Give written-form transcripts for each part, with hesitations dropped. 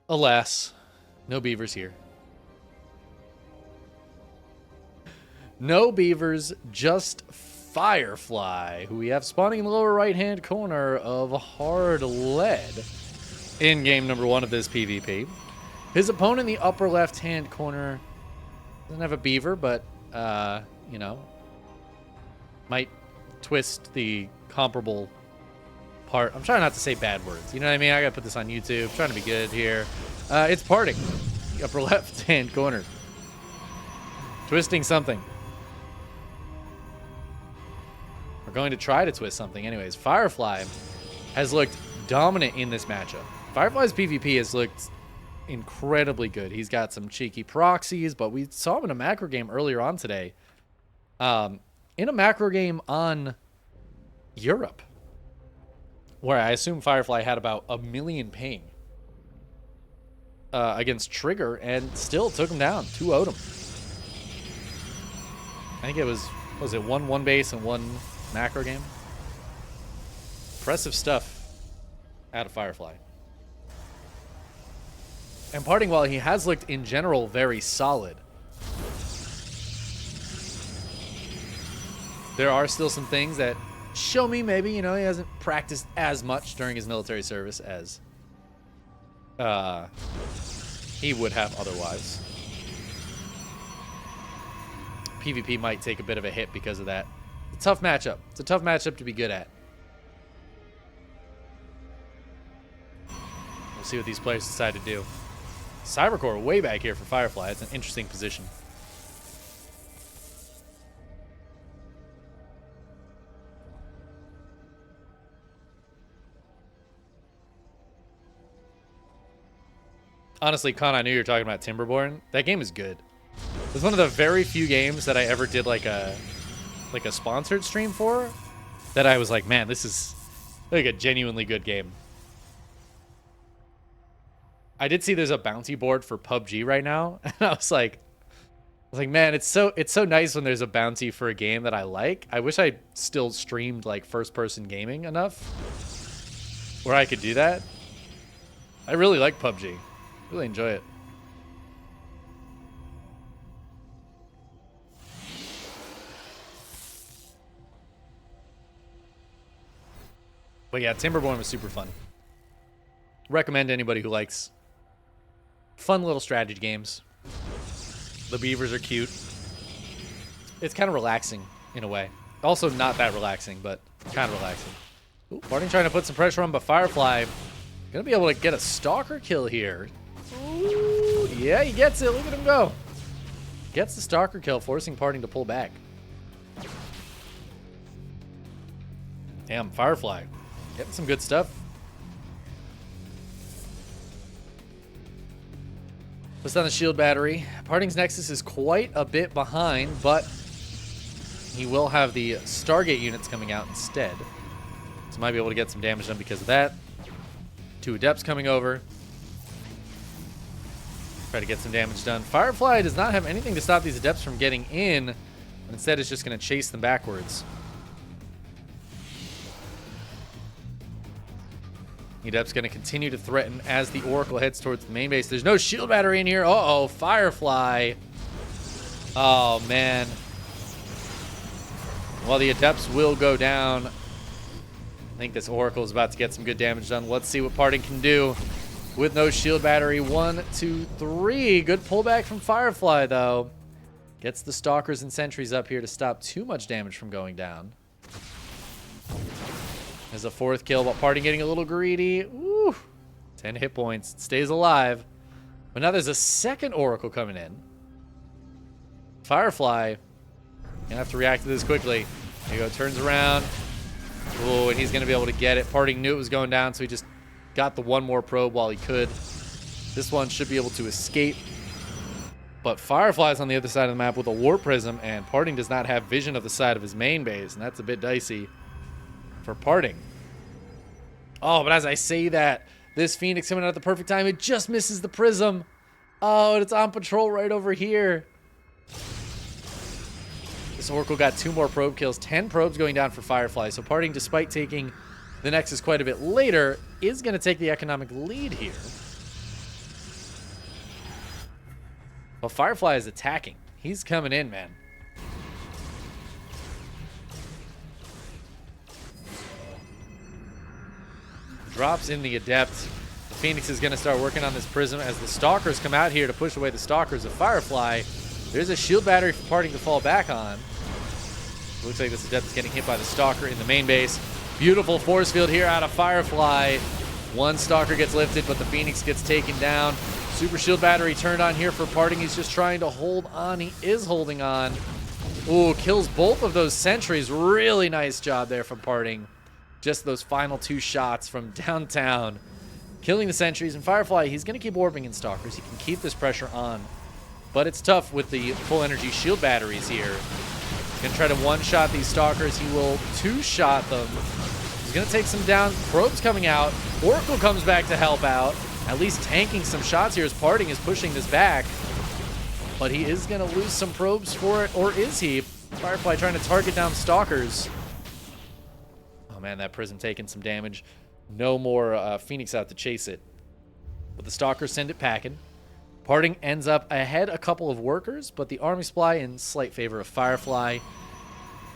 Alas, no beavers here. No beavers, just Firefly, who we have spawning in the lower right-hand corner of Hard Lead in game number 1 of this PvP. His opponent in the upper left-hand corner doesn't have a beaver, but, you know, might twist the comparable part. I'm trying not to say bad words. You know what I mean? I gotta put this on YouTube. I'm trying to be good here. It's parting. The upper left-hand corner. Twisting something. We're going to try to twist something. Anyways, Firefly has looked dominant in this matchup. Firefly's PvP has looked incredibly good. He's got some cheeky proxies, but we saw him in a macro game earlier on today. In a macro game on Europe, where I assume Firefly had about 1 million ping against Trigger and still took him down. 2-0'd him. I think it was it 1 base and 1 macro game? Impressive stuff out of Firefly. And parting, while he has looked in general very solid, there are still some things that show me maybe, you know, he hasn't practiced as much during his military service as he would have otherwise. PvP might take a bit of a hit because of that. It's a tough matchup. It's a tough matchup to be good at. We'll see what these players decide to do. Cybercore way back here for Firefly. It's an interesting position. Honestly, Con, I knew you were talking about Timberborn. That game is good. It was one of the very few games that I ever did like a sponsored stream for, that I was like, man, this is like a genuinely good game. I did see there's a bounty board for PUBG right now, and I was like, man, it's so nice when there's a bounty for a game that I like. I wish I still streamed like first-person gaming enough where I could do that. I really like PUBG. Really enjoy it. But yeah, Timberborn was super fun. Recommend to anybody who likes fun little strategy games. The beavers are cute. It's kind of relaxing in a way. Also not that relaxing, but kind of relaxing. Ooh, Parting trying to put some pressure on, but Firefly gonna be able to get a stalker kill here. Ooh, yeah, he gets it. Look at him go. Gets the stalker kill, forcing Parting to pull back. Damn, Firefly. Getting some good stuff. Puts on the shield battery. Parting's Nexus is quite a bit behind, but he will have the Stargate units coming out instead. So might be able to get some damage done because of that. 2 Adepts coming over. Try to get some damage done. Firefly does not have anything to stop these Adepts from getting in, but instead is just going to chase them backwards. Adept's going to continue to threaten as the Oracle heads towards the main base. There's no shield battery in here. Uh-oh, Firefly. Oh, man. Well, the Adepts will go down. I think this Oracle is about to get some good damage done. Let's see what Parting can do with no shield battery. 1, 2, 3. Good pullback from Firefly, though. Gets the Stalkers and Sentries up here to stop too much damage from going down. There's a 4th kill, but Parting getting a little greedy. Woo! 10 hit points. It stays alive. But now there's a 2nd Oracle coming in. Firefly gonna have to react to this quickly. There you go, turns around. Oh, and he's gonna be able to get it. Parting knew it was going down, so he just got the 1 more probe while he could. This one should be able to escape. But Firefly's on the other side of the map with a Warp Prism, and Parting does not have vision of the side of his main base, and that's a bit dicey for Parting. Oh, but as I say that, this Phoenix coming out at the perfect time. It just misses the Prism. Oh, and it's on patrol right over here. This Oracle got 2 more probe kills. 10 probes going down for Firefly. So Parting, despite taking the Nexus quite a bit later, is going to take the economic lead here. But Firefly is attacking. He's coming in, man. Drops in the Adept. The Phoenix is going to start working on this Prism as the Stalkers come out here to push away the Stalkers of Firefly. There's a shield battery for Parting to fall back on. Looks like this Adept is getting hit by the Stalker in the main base. Beautiful force field here out of Firefly. One Stalker gets lifted, but the Phoenix gets taken down. Super shield battery turned on here for Parting. He's just trying to hold on. He is holding on. Ooh, kills both of those sentries. Really nice job there from Parting. Just those final two shots from downtown. Killing the sentries. And Firefly, he's going to keep orbing in Stalkers. He can keep this pressure on. But it's tough with the full energy shield batteries here. He's going to try to one-shot these Stalkers. He will two-shot them. He's going to take some down. Probe's coming out. Oracle comes back to help out. At least tanking some shots here as Parting is pushing this back. But he is going to lose some probes for it. Or is he? Firefly trying to target down Stalkers. Oh, man, that Prism taking some damage. No more Phoenix out to chase it. But the Stalkers send it packing. Parting ends up ahead a couple of workers, but the Army Supply in slight favor of Firefly.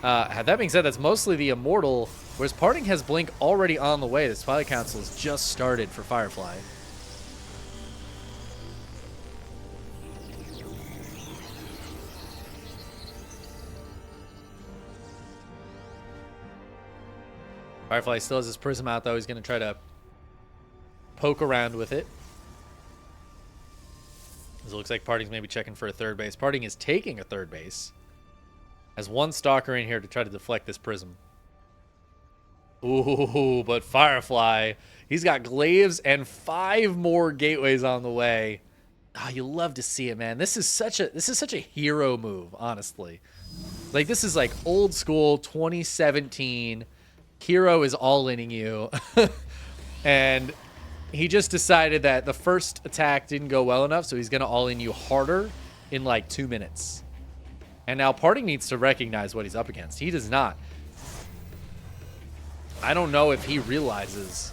That being said, that's mostly the Immortal, whereas Parting has Blink already on the way. This Twilight Council has just started for Firefly. Firefly still has his Prism out, though. He's going to try to poke around with it. It looks like Parting's maybe checking for a third base. Parting is taking a third base. Has one Stalker in here to try to deflect this Prism. Ooh, but Firefly, he's got glaives and 5 more gateways on the way. Oh, you love to see it, man. This is such a hero move, honestly. Like, this is like old school 2017. Hero is all-inning you. And he just decided that the first attack didn't go well enough, so he's going to all-in you harder in like 2 minutes. And now Parting needs to recognize what he's up against. He does not. I don't know if he realizes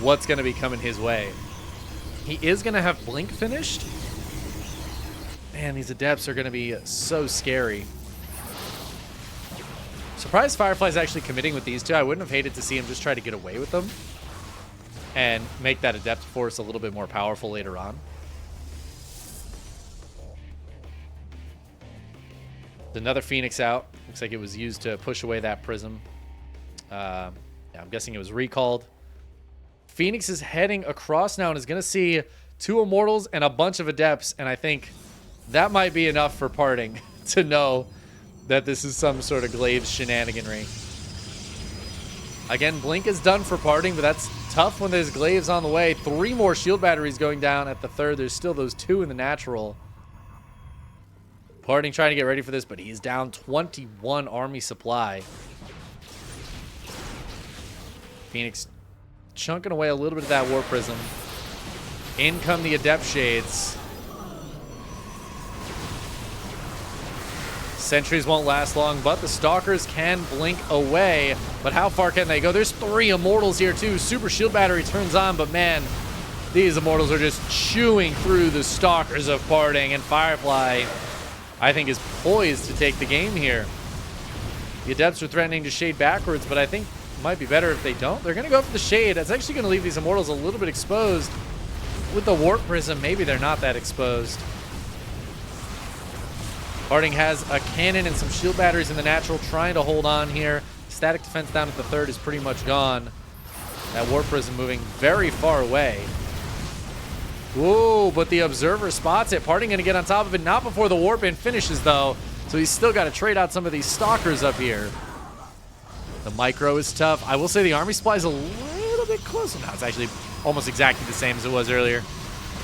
what's going to be coming his way. He is going to have Blink finished. Man, these Adepts are going to be so scary. Surprised Firefly's actually committing with these two. I wouldn't have hated to see him just try to get away with them and make that Adept force a little bit more powerful later on. Another Phoenix out. Looks like it was used to push away that Prism. Yeah, I'm guessing it was recalled. Phoenix is heading across now and is going to see 2 Immortals and a bunch of Adepts, and I think that might be enough for Parting to know that this is some sort of glaive shenaniganry. Again, Blink is done for Parting, but that's tough when there's glaives on the way. 3 more shield batteries going down at the third. There's still those 2 in the natural. Parting trying to get ready for this, but he's down 21 Army Supply. Phoenix chunking away a little bit of that War Prism. In come the Adept Shades. Sentries won't last long, but the Stalkers can blink away. But how far can they go? There's 3 Immortals here, too. Super Shield Battery turns on, but man, these Immortals are just chewing through the Stalkers of Parting. And Firefly, I think, is poised to take the game here. The Adepts are threatening to shade backwards, but I think it might be better if they don't. They're going to go for the shade. That's actually going to leave these Immortals a little bit exposed. With the Warp Prism, maybe they're not that exposed. Parting has a cannon and some shield batteries in the natural, trying to hold on here. Static defense down at the third is pretty much gone. That Warp Prism moving very far away. Whoa, but the Observer spots it. Parting going to get on top of it, not before the Warp in finishes, though. So he's still got to trade out some of these Stalkers up here. The Micro is tough. I will say the Army Supply is a little bit closer. Now it's actually almost exactly the same as it was earlier.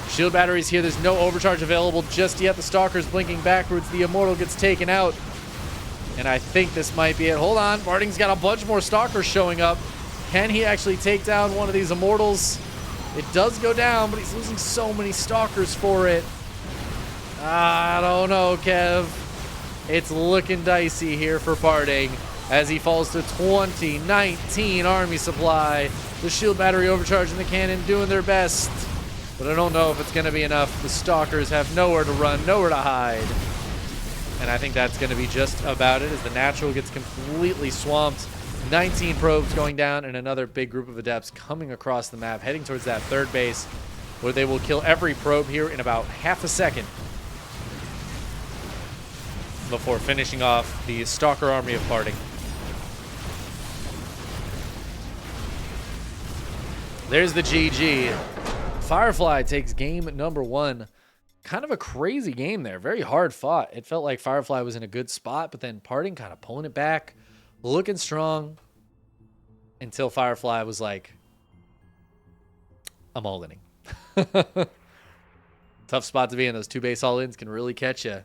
Shield batteries here. There's no overcharge available just yet. The Stalker's blinking backwards. The Immortal gets taken out. And I think this might be it. Hold on. Parting's got a bunch more Stalkers showing up. Can he actually take down one of these Immortals? It does go down, but he's losing so many Stalkers for it. I don't know, Kev. It's looking dicey here for Parting as he falls to 2019 Army Supply. The shield battery overcharging the cannon, doing their best. But I don't know if it's going to be enough. The Stalkers have nowhere to run, nowhere to hide. And I think that's going to be just about it as the Natural gets completely swamped. 19 probes going down and another big group of Adepts coming across the map, heading towards that third base where they will kill every probe here in about half a second before finishing off the Stalker army of Parting. There's the GG. Firefly takes game number 1. Kind of a crazy game there. Very hard fought. It felt like Firefly was in a good spot, but then Parting kind of pulling it back, looking strong until Firefly was like, I'm all-inning. Tough spot to be in. Those 2 base all-ins can really catch you.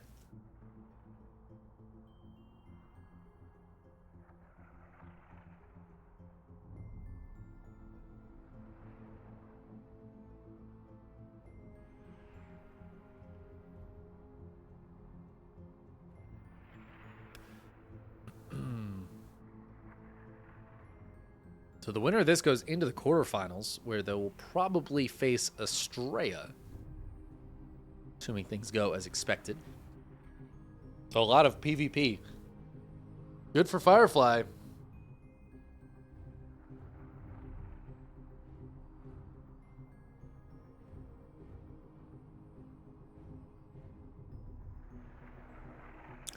So the winner of this goes into the quarterfinals, where they will probably face Estrella, assuming things go as expected. So a lot of PvP. Good for Firefly.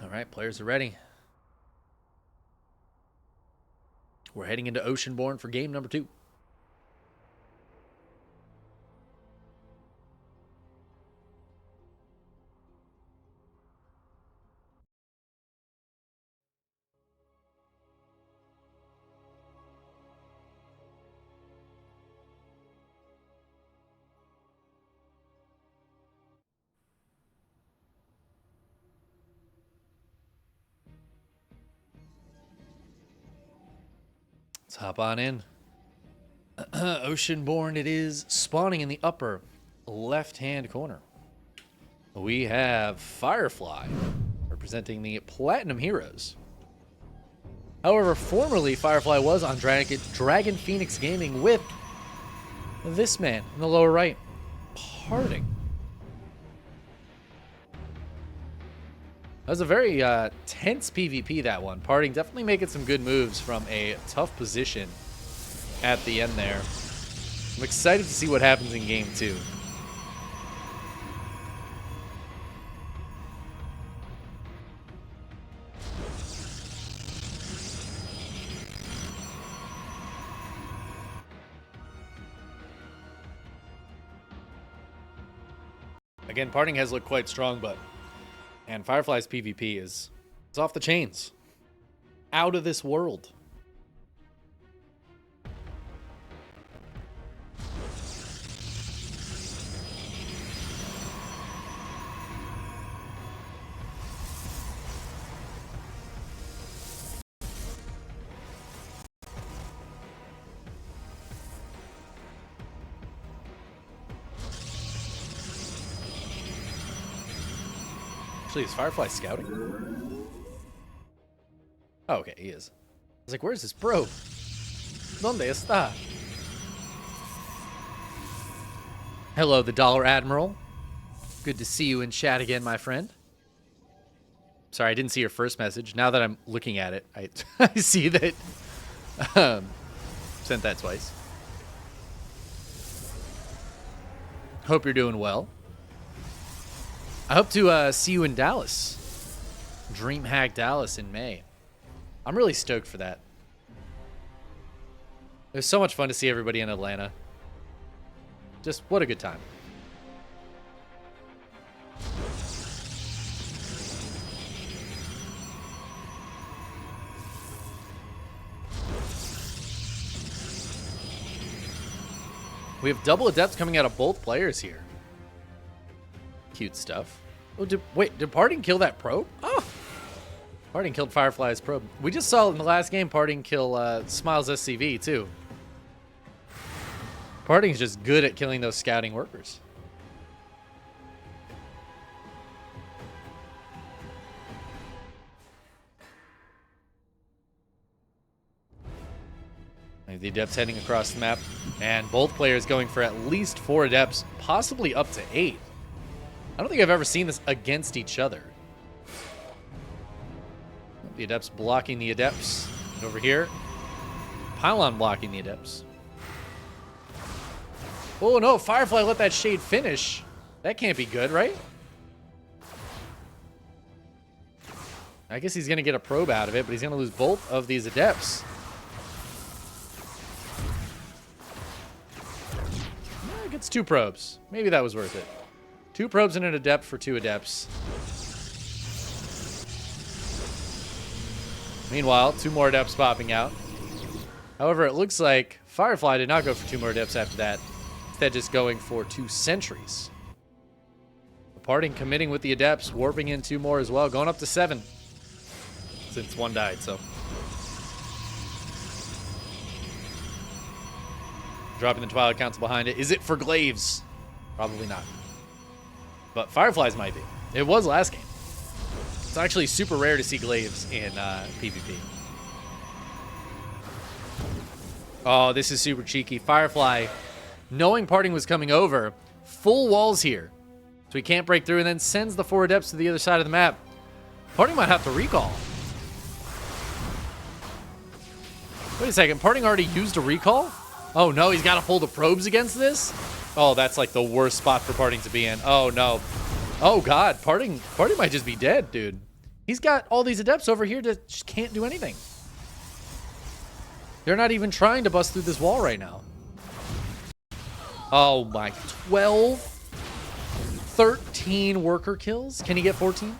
All right, players are ready. We're heading into Oceanborn for game number 2. Let's hop on in. Oceanborn it is, spawning in the upper left-hand corner. We have Firefly, representing the Platinum Heroes. However, formerly Firefly was on Dragon Phoenix Gaming with this man in the lower right, Parting. That was a very tense PvP, that one. Parting definitely making some good moves from a tough position at the end there. I'm excited to see what happens in game 2. Again, Parting has looked quite strong, and Firefly's PvP is off the chains. Out of this world. Actually, is Firefly scouting? Oh, okay, he is. I was like, where's this probe? ¿Dónde está? Hello, the Dollar Admiral. Good to see you in chat again, my friend. Sorry, I didn't see your first message. Now that I'm looking at it, I see that sent that twice. Hope you're doing well. I hope to see you in Dallas. DreamHack Dallas in May. I'm really stoked for that. It was so much fun to see everybody in Atlanta. Just what a good time. We have double adepts coming out of both players here. Cute stuff. Oh, did Parting kill that probe? Oh! Parting killed Firefly's probe. We just saw in the last game Parting kill Smiles SCV too. Parting's just good at killing those scouting workers. The Adepts heading across the map, and both players going for at least 4 Adepts, possibly up to 8. I don't think I've ever seen this against each other. The Adepts blocking the Adepts. And over here, Pylon blocking the Adepts. Oh no, Firefly let that Shade finish. That can't be good, right? I guess he's going to get a probe out of it, but he's going to lose both of these Adepts. It gets 2 probes. Maybe that was worth it. 2 probes and an Adept for 2 Adepts. Meanwhile, 2 more Adepts popping out. However, it looks like Firefly did not go for 2 more Adepts after that. Instead, just going for 2 Sentries. Parting committing with the Adepts, warping in 2 more as well, going up to 7. Since 1 died, so. Dropping the Twilight Council behind it. Is it for Glaives? Probably not. But Fireflies might be. It was last game. It's actually super rare to see Glaives in PvP. Oh, this is super cheeky. Firefly, knowing Parting was coming over, full walls here. So he can't break through, and then sends the 4 Adepts to the other side of the map. Parting might have to recall. Wait a second, Parting already used a recall? Oh no, he's got to pull the probes against this? Oh, that's like the worst spot for Parting to be in. Oh no. Oh god, Parting might just be dead, dude. He's got all these Adepts over here that just can't do anything. They're not even trying to bust through this wall right now. Oh my, 12, 13 worker kills. Can he get 14?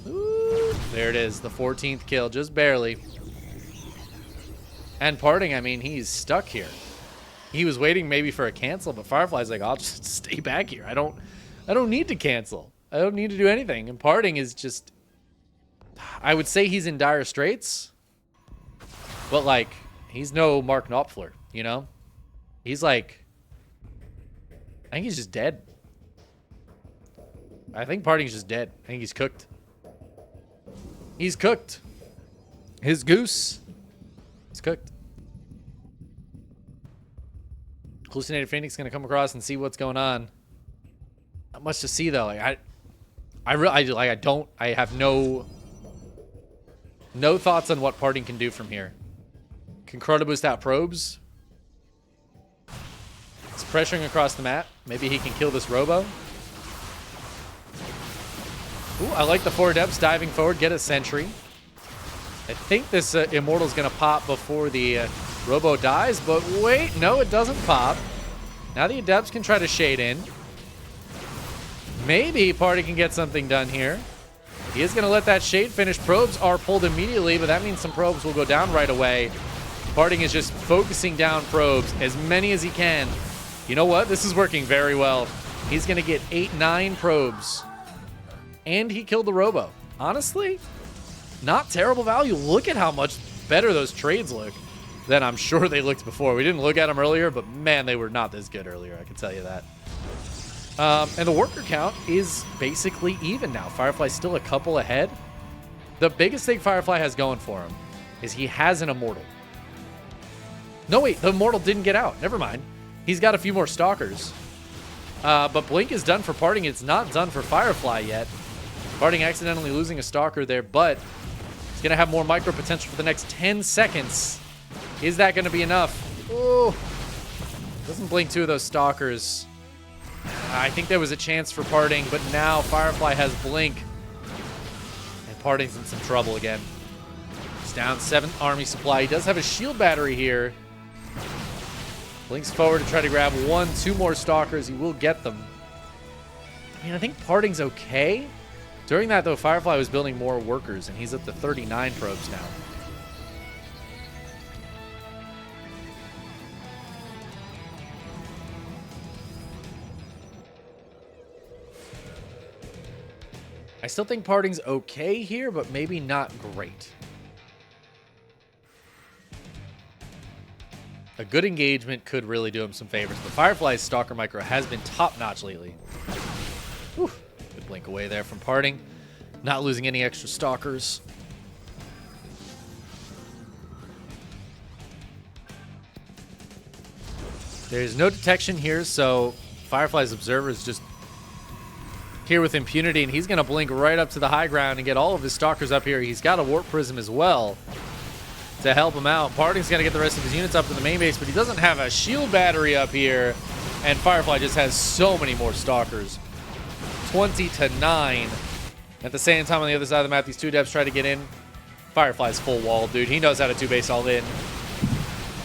Ooh, there it is, the 14th kill, just barely. And Parting, I mean, he's stuck here. He was waiting maybe for a cancel, but Firefly's like, I'll just stay back here. I don't need to cancel. I don't need to do anything. And Parting is just, I would say he's in dire straits, but like, he's no Mark Knopfler, you know? He's like, I think he's just dead. I think Parting's just dead. I think he's cooked. He's cooked. His goose is cooked. Hallucinated Phoenix gonna come across and see what's going on. Not much to see though. Like, I have no thoughts on what Parting can do from here. Can Crota boost out probes? It's pressuring across the map. Maybe he can kill this Robo. Ooh, I like the 4 Adepts diving forward, get a Sentry. I think this Immortal's gonna pop before the Robo dies, but wait, no, it doesn't pop. Now the Adepts can try to shade in. Maybe Party can get something done here. He is going to let that shade finish. Probes are pulled immediately, but that means some probes will go down right away. Parting is just focusing down probes, as many as he can. You know what? This is working very well. He's going to get 8, 9 probes. And he killed the Robo. Honestly, not terrible value. Look at how much better those trades look than I'm sure they looked before. We didn't look at them earlier, but man, they were not this good earlier, I can tell you that. And the worker count is basically even now. Firefly's still a couple ahead. The biggest thing Firefly has going for him is he has an Immortal. No, wait, the Immortal didn't get out. Never mind. He's got a few more Stalkers. But Blink is done for Parting. It's not done for Firefly yet. Parting accidentally losing a Stalker there, but he's going to have more micro potential for the next 10 seconds. Is that going to be enough? Oh, doesn't Blink 2 of those Stalkers. I think there was a chance for Parting, but now Firefly has Blink. And Parting's in some trouble again. He's down 7 army supply. He does have a shield battery here. Blink's forward to try to grab 1, 2 more Stalkers. He will get them. I mean, I think Parting's okay. During that, though, Firefly was building more workers, and he's up to 39 probes now. I still think Parting's okay here, but maybe not great. A good engagement could really do him some favors, but Firefly's Stalker Micro has been top-notch lately. Whew. Good blink away there from Parting. Not losing any extra Stalkers. There's no detection here, so Firefly's observer is just here with impunity, and he's going to blink right up to the high ground and get all of his stalkers up here. He's got a warp prism as well to help him out. Parting's going to get the rest of his units up to the main base, but he doesn't have a shield battery up here, and Firefly just has so many more stalkers. 20-9. At the same time, on the other side of the map, these 2 devs try to get in. Firefly's full wall, dude. He knows how to 2-base all in.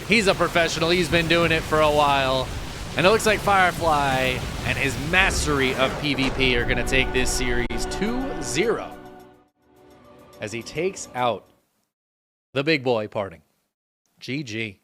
He's a professional. He's been doing it for a while. And it looks like Firefly and his mastery of PvP are going to take this series 2-0 as he takes out the big boy parting. GG.